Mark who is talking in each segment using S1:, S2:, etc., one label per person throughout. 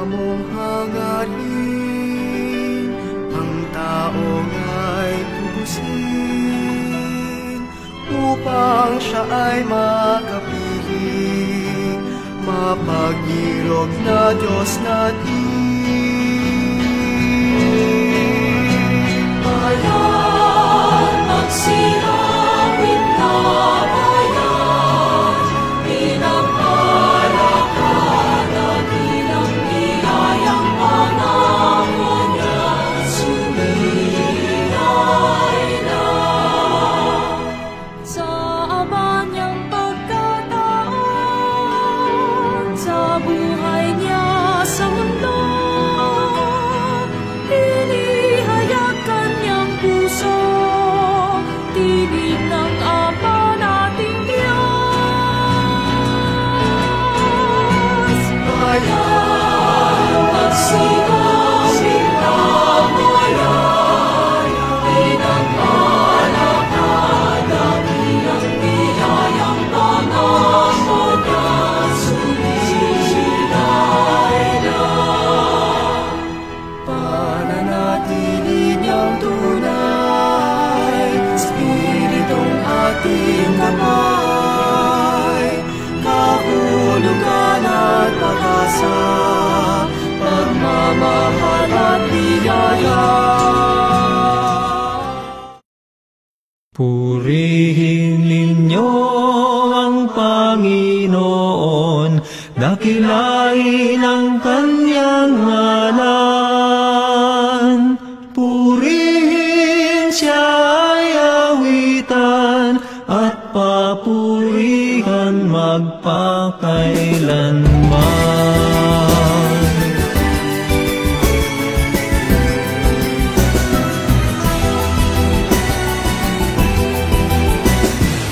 S1: mong hangarin, ang taong ay tubusin, upang siya ay makapiling, mapag-irog na Diyos natin.
S2: Bayan, magsilapit na bayan, pinagpala ka na bilang biyayang pangako niya, sumilay na. Sa ama niyang pagkataon, sa buhay niya sa mundo, inihayag kanyang puso, tinig ng Ama nating Diyos. Bayan, magsilapit na bayan, pinagpala ka na bilang biyayang pangako niya, sumilay na.
S1: Pananatili niyang tunay, Espiritong ating kamay, kahulugan at pag-asa, pagmamahal at biyaya.
S3: Purihin ninyo ang Panginoon, dakilain ang kanyang ngalan. Purihin siya ay awitan, at papurihan magpakailanman.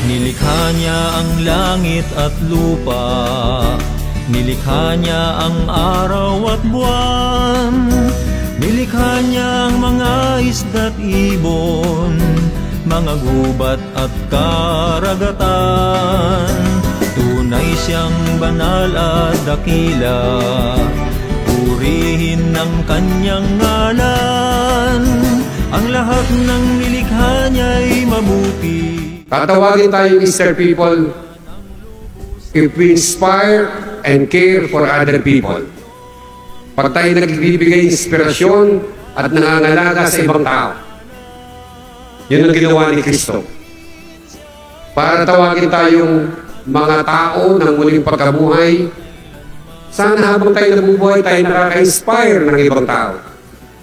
S3: Nilikha niya ang langit at lupa, nilikha niya ang araw at buwan, nilikha niya ang mga isda't ibon, mga gubat at karagatan. Tunay siyang banal at dakila, purihin ang kanyang ngalan. Ang lahat ng nilikha niya'y mabuti.
S4: Tatawagin tayong Easter people if we inspire and care for other people. Pag tayo nagbibigay inspirasyon at nangangalaga sa ibang tao, yun ang ginawa ni Kristo. Para tawagin tayong mga tao ng muling pagkabuhay, sana habang tayo nabubuhay, tayo nakaka-inspire ng ibang tao,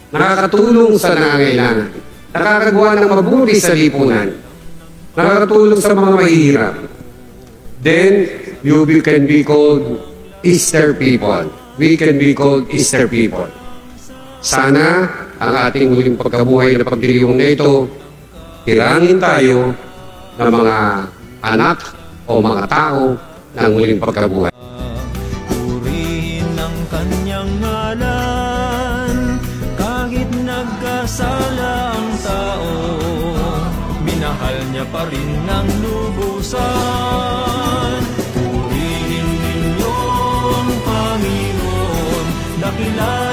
S4: nakakatulong sa nangangailangan, nakakagawa ng mabuti sa lipunan, nakakatulong sa mga mahihirap. Then, you can be called Easter people. We can be called Easter people. Sana ang ating muling pagkabuhay na pagdiriwang na ito, hirangin tayo ng mga anak o mga tao ng muling pagkabuhay.
S3: Purihin ang kanyang ngalan, kahit nagkasala ang tao, minahal niya pa rin ng lubusan. Purihin ninyo ang Panginoon, dakilain